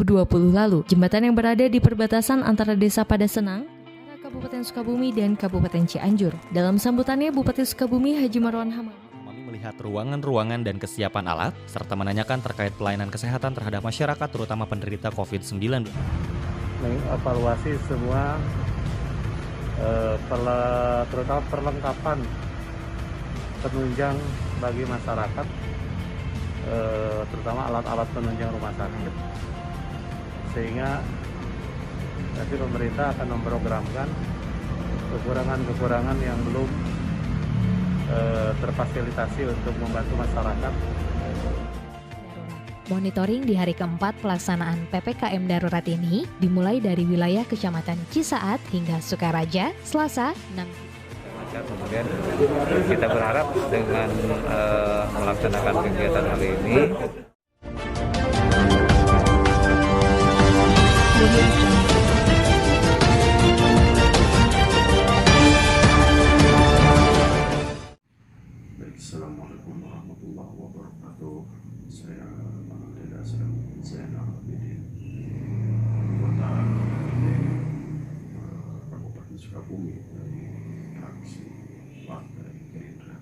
2020 lalu. Jembatan yang berada di perbatasan antara Desa Padasenang, Kabupaten Sukabumi dan Kabupaten Cianjur. Dalam sambutannya, Bupati Sukabumi Haji Marwan Hamam melihat ruangan-ruangan dan kesiapan alat, serta menanyakan terkait pelayanan kesehatan terhadap masyarakat, terutama penderita COVID-19. Mengevaluasi semua terutama perlengkapan penunjang bagi masyarakat, terutama alat-alat penunjang rumah sakit, sehingga nanti pemerintah akan memprogramkan kekurangan-kekurangan yang belum terfasilitasi untuk membantu masyarakat. Monitoring di hari keempat pelaksanaan PPKM darurat ini dimulai dari wilayah Kecamatan Cisaat hingga Sukaraja, Selasa 6. Kemudian kita berharap dengan melaksanakan kegiatan hari ini Assalamualaikum warahmatullahi wabarakatuh. Saya Deda Zainal Abidin, anggota Kabupaten Sukabumi dari fraksi Partai Gerindra,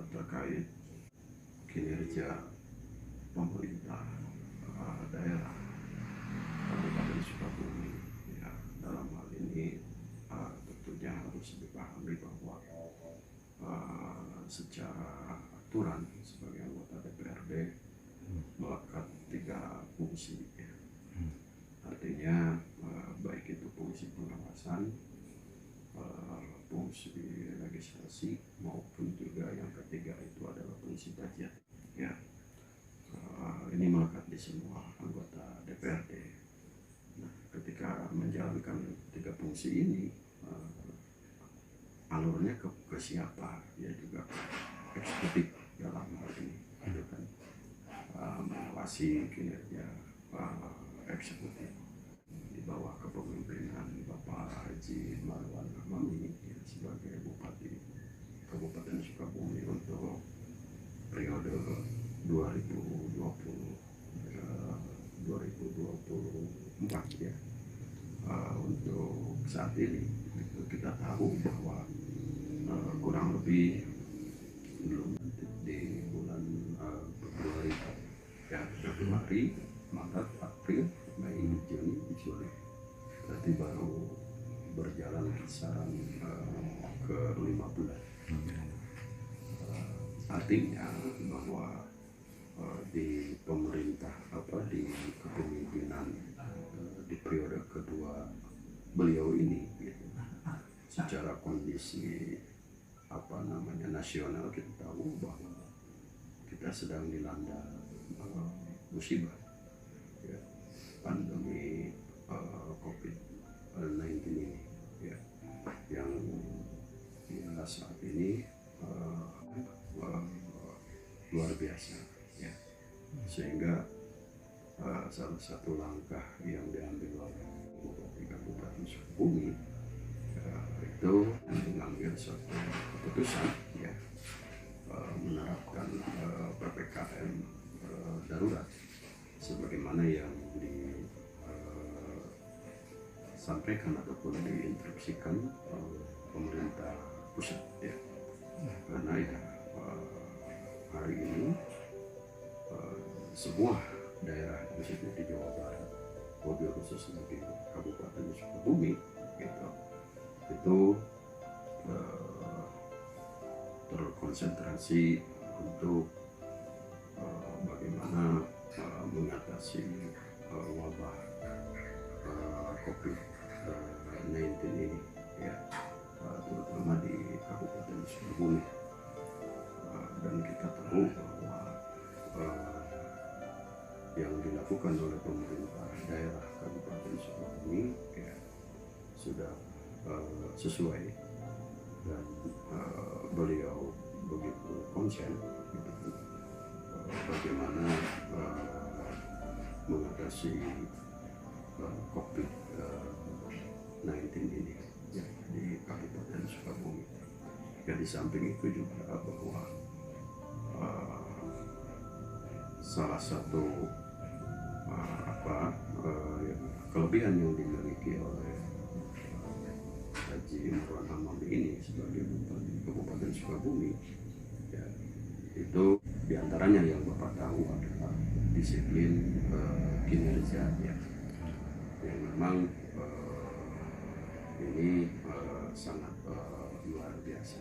terkait kinerja pemerintah daerah Kabupaten Sukabumi. Ya, dalam hal ini tentunya harus dipahami bahwa secara aturan sebagai anggota DPRD melekat 3 fungsi, ya. Artinya baik itu fungsi pengawasan, fungsi legislasi, maupun juga yang ketiga itu adalah fungsi budget, ya. Ini melekat di semua anggota DPRD. Nah, ketika menjalankan 3 fungsi ini, alurnya ke siapa? Ya juga eksekutif dalam hal ini, gitu kan, mengawasi kinerja eksekutif di bawah kepemimpinan Bapak Haji Marwan Hamam ini, ya, sebagai Bupati Kabupaten Sukabumi untuk periode 2020-2024, ya. Untuk saat ini kita tahu bahwa kurang lebih belum di bulan Februari, ya, Februari, Maret, April, Mei, Juni, Juli, berarti baru berjalan kisaran ke 5 bulan. Artinya bahwa di pemerintah di kepemimpinan di periode kedua beliau ini, gitu, secara kondisi nasional, kita tahu bahwa kita sedang dilanda musibah, ya, pandemi COVID-19 ini, ya, yang saat ini luar biasa, ya, sehingga salah satu langkah yang diambil oleh Bupati Kabupaten Sukabumi itu mengambil suatu keputusan, ya, menerapkan PPKM darurat sebagaimana yang disampaikan ataupun diinstruksikan pemerintah pusat, ya. Karena ya hari ini semua daerah, khususnya di Jawa Barat, wabil khususnya di Kabupaten Sukabumi, gitu, itu terkonsentrasi untuk bagaimana mengatasi wabah COVID-19 ini, ya, terutama di Kabupaten Sukabumi. Dan kita tahu bahwa yang dilakukan oleh pemerintah daerah Kabupaten Sukabumi, ya, sudah sesuai, dan beliau begitu konsen, gitu, bagaimana mengatasi COVID-19 ini, ya, di Kabupaten Sukabumi. Ya, di samping itu juga bahwa salah satu kelebihan yang dimiliki oleh Haji Marwan Hamam ini sebagai Bupati Kabupaten Sukabumi, ya, itu diantaranya yang Bapak tahu adalah disiplin kinerja, ya, yang memang ini sangat luar biasa.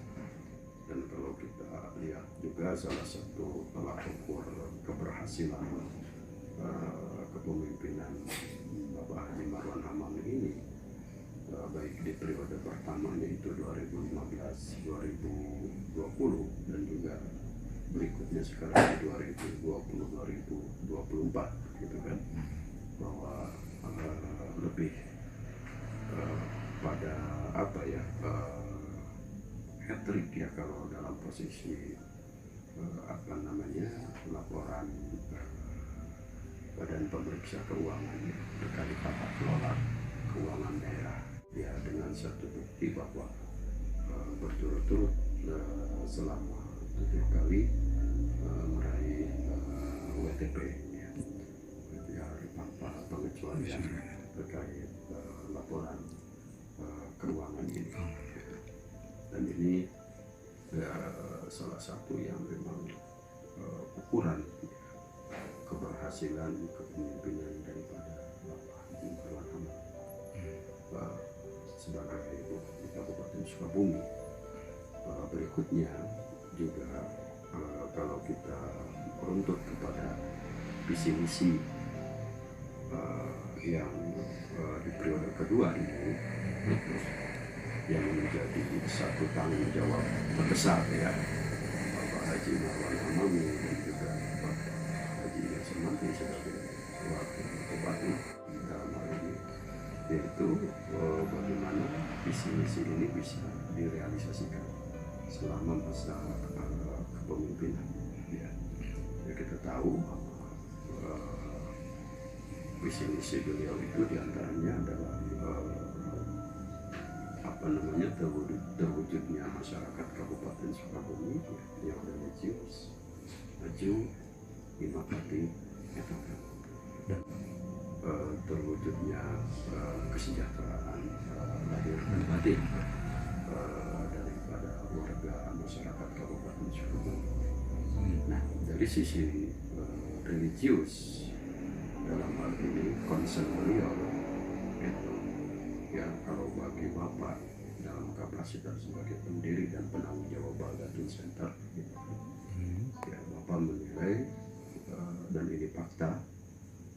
Dan kalau kita lihat juga salah satu tolak ukur keberhasilan kepemimpinan Bapak Haji Marwan Hamam ini, baik di periode pertamanya itu 2015-2020 dan juga berikutnya sekarang di 2020-2024, gitu kan, bahwa lebih pada hat-trick ya kalau dalam posisi laporan Badan Pemeriksa Keuangan ya, terkait tata kelola keuangan daerah, ya, dengan satu bukti bahwa berturut-turut selama 7 kali meraih WTP, ya, tanpa pengecualian terkait laporan keuangan ini. Dan ini salah satu yang memang ukuran keberhasilan kepemimpinan daripada Bapak Haji Marwan Hamam sebagai Bupati Kabupaten Sukabumi. Berikutnya juga kalau kita meruntut kepada visi misi yang di periode kedua ini, yang menjadi satu tanggung jawab terbesar, ya, Bapak Haji Marwan Hamam dan juga Bapak Haji Yasir Mantri sebagai wakil bupati dalam hal ini, yaitu bagaimana visi misi ini bisa direalisasikan selama masa kepemimpinan. Ya, kita tahu visi misi beliau itu diantaranya adalah terwujudnya masyarakat Kabupaten Sukabumi yang religius, maju, inovasi, dan terwujudnya kesejahteraan lahir dan batin daripada warga masyarakat Kabupaten Sukabumi. Nah, dari sisi religius, dalam hal ini concern beliau itu, ya, kalau bagi Bapak dalam kapasitas sebagai pendiri dan penanggung jawab Baldatun Center, ya, Bapak menilai dan ini fakta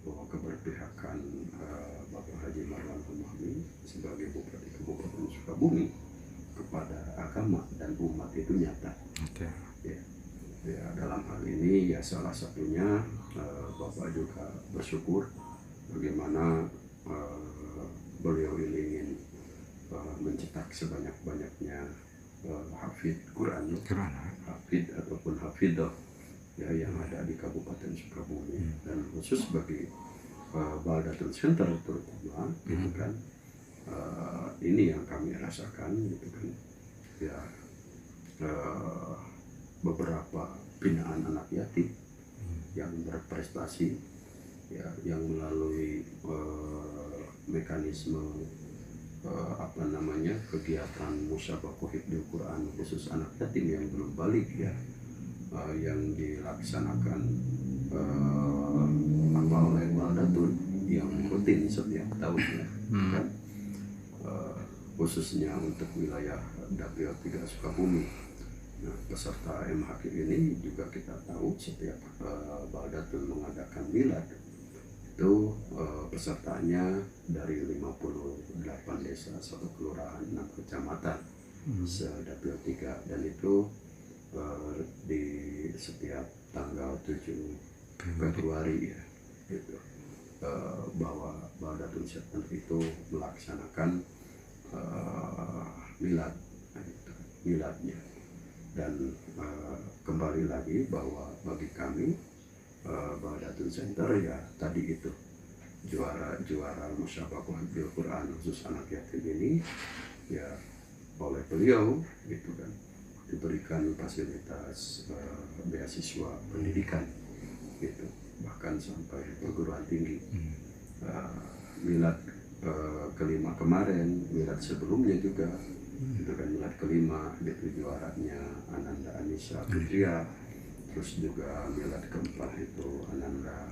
bahwa keberpihakan Bapak Haji Marwan Hamam sebagai Bupati Kabupaten Sukabumi kepada agama dan umat itu nyata. Okay. Ya, dalam hal ini ya salah satunya Bapak juga bersyukur bagaimana beliau ini ingin mencetak sebanyak-banyaknya hafid Quran, hafid ataupun hafidah, ya, yang ada di Kabupaten Sukabumi, dan khusus bagi Baldatun Center terutama, gitu kan, ini yang kami rasakan, gitu kan, ya, beberapa binaan anak yatim yang berprestasi, ya, yang melalui mekanisme kegiatan musyabakoh hifdzul Quran khusus anak yatim yang belum balik, ya, yang dilaksanakan oleh Baldatun yang rutin setiap tahunnya, kan, khususnya untuk wilayah Dapil 3 Sukabumi. Nah, peserta MHQ ini juga kita tahu setiap Baldatun mengadakan milad itu pesertanya dari 58 desa, 1 kelurahan, 6 kecamatan se-Dapil 3, dan itu di setiap tanggal 7 Februari, ya, gitu, bahwa Baldatun Center itu melaksanakan milad, miladnya. Dan kembali lagi bahwa bagi kami Baldatun Center, ya, tadi itu juara musyabakoh hifdzul Quran khusus anak yatim ini, ya, oleh beliau, gitu kan, diberikan fasilitas beasiswa pendidikan, gitu. bahkan sampai perguruan tinggi. Milad kelima kemarin, milad sebelumnya juga, itu kan milad kelima, itu juaranya Ananda Anissa Fitria, terus juga milad keempat itu Ananda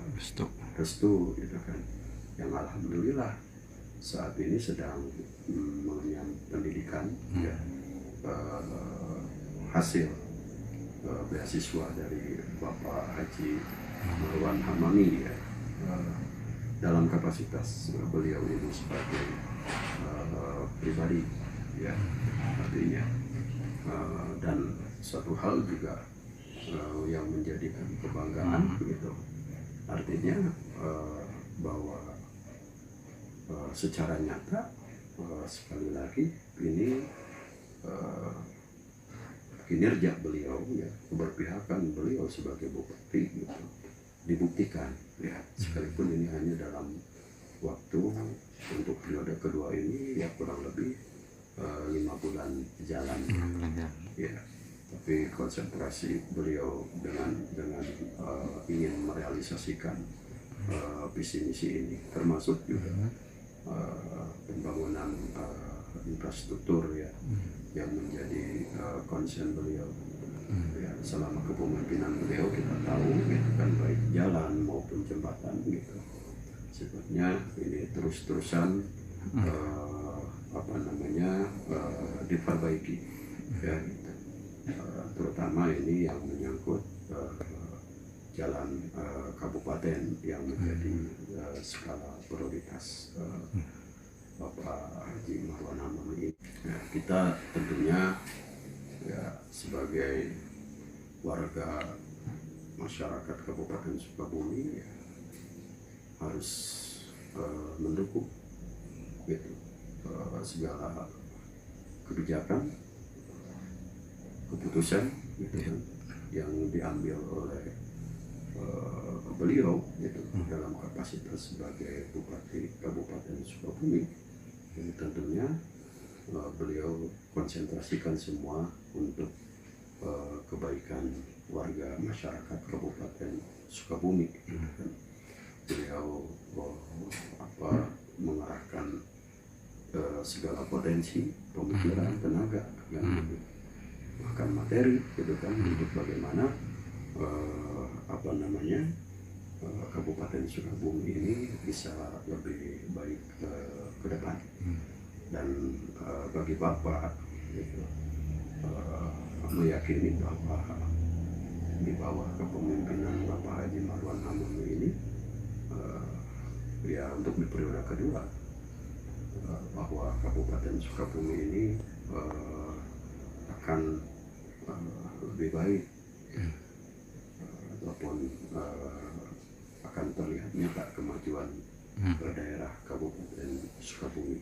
Restu, itu kan, yang alhamdulillah saat ini sedang mengenyam pendidikan, ya, hasil beasiswa dari Bapak Haji Marwan Hamami, ya, dalam kapasitas beliau ini sebagai pribadi, ya, artinya, dan satu hal juga yang menjadikan kebanggaan begitu, artinya bahwa secara nyata sekali lagi ini kinerja beliau, ya, keberpihakan beliau sebagai bupati gitu, dibuktikan, ya, sekalipun ini hanya dalam waktu untuk periode kedua ini ya kurang lebih 5 bulan jalan, ya, tapi konsentrasi beliau dengan ingin merealisasikan visi misi ini, termasuk juga pembangunan infrastruktur, ya, yang menjadi concern beliau, ya, selama kepemimpinan beliau. Kita tahu gitu kan, baik jalan maupun jembatan gitu, sebetulnya ini terus-terusan diperbaiki, ya, gitu. Terutama ini yang menyangkut jalan kabupaten yang menjadi skala prioritas Bapak Haji Marwan Hamami. Nah, kita tentunya, ya, sebagai warga masyarakat Kabupaten Sukabumi, ya, harus mendukung gitu segala kebijakan, keputusan gitu kan, yang diambil oleh beliau gitu dalam kapasitas sebagai Bupati Kabupaten Sukabumi. Ini tentunya beliau konsentrasikan semua untuk kebaikan warga masyarakat Kabupaten Sukabumi. Beliau mengarahkan segala potensi pemikiran, tenaga, dan bahkan materi gitu kan, untuk bagaimana Kabupaten Sukabumi ini bisa lebih baik ke depan. Dan bagi Bapak gitu, meyakini bahwa di bawah kepemimpinan Bapak Haji Marwan Hamami ini, ya, untuk di periode kedua, bahwa Kabupaten Sukabumi ini akan lebih baik, ataupun akan terlihat nyata kemajuan daerah Kabupaten Sukabumi.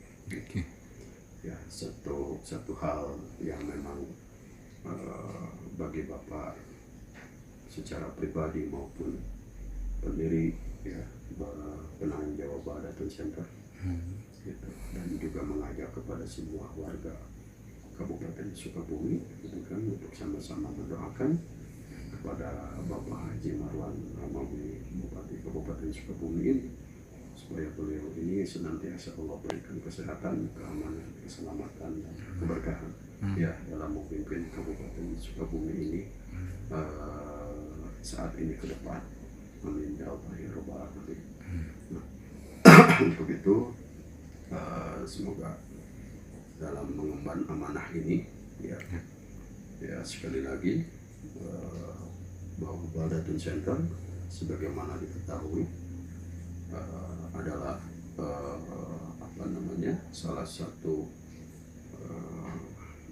Ya, satu hal yang memang bagi Bapak secara pribadi maupun pendiri, ya, penanggung jawab Bahdatul Center, gitu, dan juga mengajak kepada semua warga Kabupaten Sukabumi gitu kan, untuk sama-sama mendoakan kepada Bapak Haji Marwan Hamami, Bupati Kabupaten Sukabumi ini, supaya beliau ini senantiasa Allah berikan kesehatan, keamanan, keselamatan, dan keberkahan, ya, dalam memimpin Kabupaten Sukabumi ini saat ini ke depan. Amin ya Allah ya Rabbal Alamin. Nah, untuk itu semoga dalam mengemban amanah ini, ya, sekali lagi bahwa Bahdatul Center sebagaimana diketahui adalah salah satu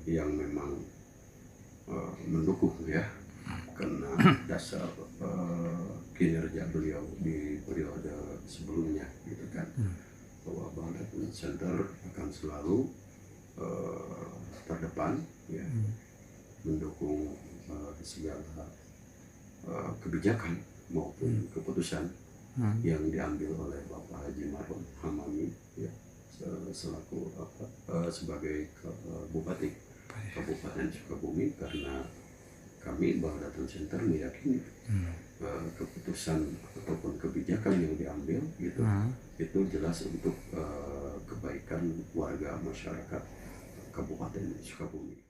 yang memang mendukung, ya, karena dasar kinerja beliau di periode sebelumnya gitu kan, bahwa Bahdatul Center akan selalu terdepan, ya, mendukung segala kebijakan maupun keputusan yang diambil oleh Bapak Haji Marwan Hamami, ya, selaku sebagai Bupati Kabupaten Sukabumi, karena kami Bahdatul Center meyakini keputusan ataupun kebijakan yang diambil gitu, itu jelas untuk kebaikan warga masyarakat Kabupaten Sukabumi.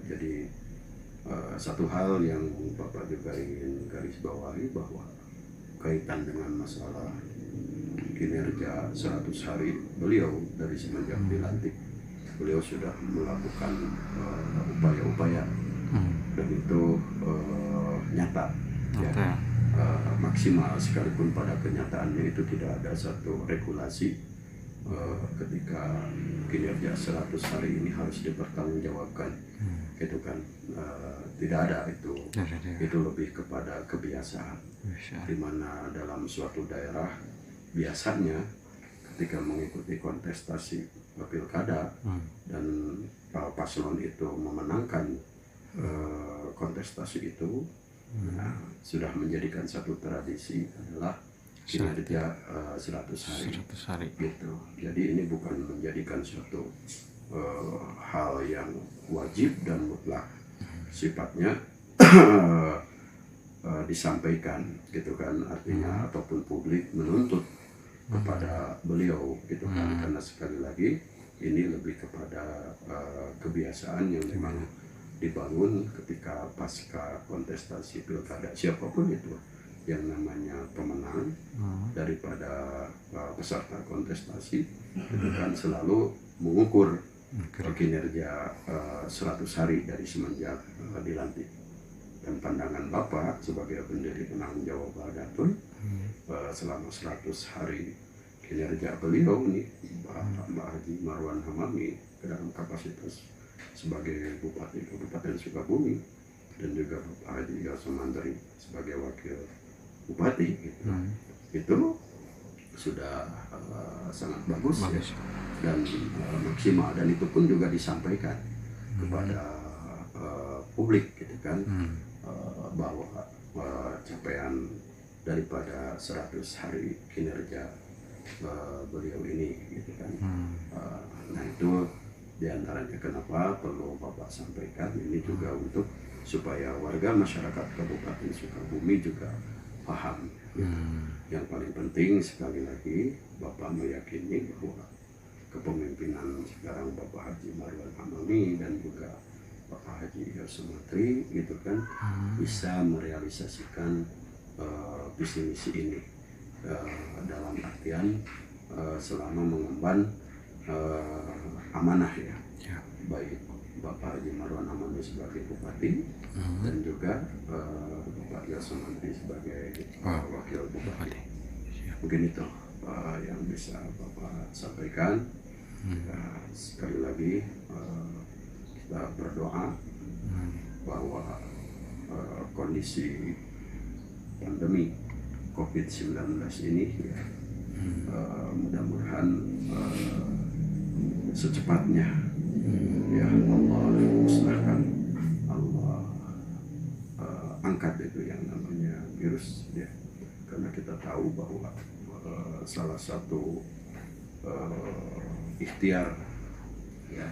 Jadi satu hal yang Bapak juga ingin garis bawahi bahwa kaitan dengan masalah kinerja 100 hari beliau dari semenjak dilantik, beliau sudah melakukan upaya-upaya dan itu nyata, ya, maksimal, sekalipun pada kenyataannya itu tidak ada satu regulasi ketika kinerja 100 hari ini harus dipertanggungjawabkan, gitu kan. Tidak ada itu lebih kepada kebiasaan, di mana dalam suatu daerah biasanya ketika mengikuti kontestasi pilkada dan paslon itu memenangkan kontestasi itu, sudah menjadikan satu tradisi adalah kinerja 100 hari gitu. Jadi ini bukan menjadikan suatu hal yang wajib dan mutlak, sifatnya disampaikan gitu kan, artinya ataupun publik menuntut kepada beliau gitu kan, karena sekali lagi ini lebih kepada kebiasaan yang memang dibangun ketika pasca kontestasi pilkada, siapapun itu yang namanya pemenang daripada peserta kontestasi itu kan selalu mengukur kinerja 100 hari dari semenjak dilantik. Dan pandangan Bapak sebagai pendiri penanggung jawab Baldatun, selama 100 hari kinerja beliau nih, Mbak Haji Marwan Hamami dalam kapasitas sebagai Bupati Kabupaten Sukabumi dan juga Bapak Haji Yasomandri sebagai Wakil Bupati gitu. Itu sudah sangat bagus. Ya, dan maksimal, dan itu pun juga disampaikan kepada publik gitu kan, bahwa capaian daripada 100 hari kinerja beliau ini gitu kan. Nah itu diantaranya kenapa perlu Bapak sampaikan ini juga untuk supaya warga masyarakat Kabupaten Sukabumi juga paham gitu. Yang paling penting sekali lagi Bapak meyakini bahwa kepemimpinan sekarang Bapak Haji Marwan Hamami dan juga Bapak Haji Yasomandri gitu kan bisa merealisasikan visi misi ini dalam artian selama mengemban amanah ya, baik Bapak Haji Marwan Hamami sebagai Bupati dan juga Bapak Yasomandri sebagai Wakil Bupati. Mungkin itu yang bisa Bapak sampaikan. Sekali lagi kita berdoa bahwa kondisi pandemi COVID-19 ini ya, mudah-mudahan secepatnya ya Allah musnahkan, Allah angkat itu yang namanya virus ya, karena kita tahu bahwa salah satu ikhtiar ya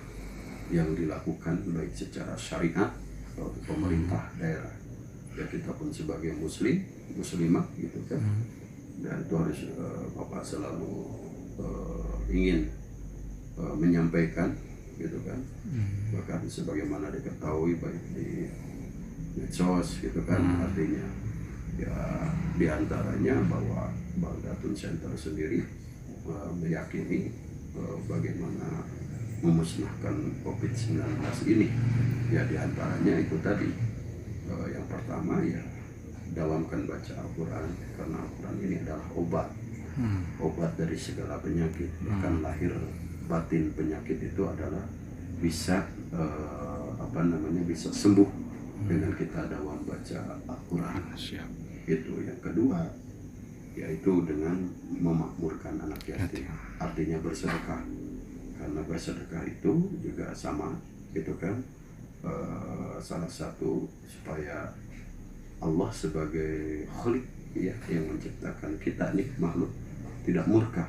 yang dilakukan baik secara syariat atau pemerintah daerah ya, kita pun sebagai muslimah gitu kan, dan itu harus Bapak selalu ingin menyampaikan gitu kan, bahkan sebagaimana diketahui baik di medsos gitu kan, artinya ya diantaranya bahwa Baldatun Center sendiri meyakini bagaimana memusnahkan COVID-19 ini ya, diantaranya itu tadi yang pertama ya dawamkan baca Al-Quran, karena Al-Quran ini adalah obat dari segala penyakit, bahkan lahir batin penyakit itu adalah bisa bisa sembuh dengan kita dawam baca Al-Quran. Itu yang kedua yaitu dengan memakmurkan anak yatim, artinya bersedekah, karena bersedekah itu juga sama gitu kan, salah satu supaya Allah sebagai Khalik ya, yang menciptakan kita nih makhluk tidak murka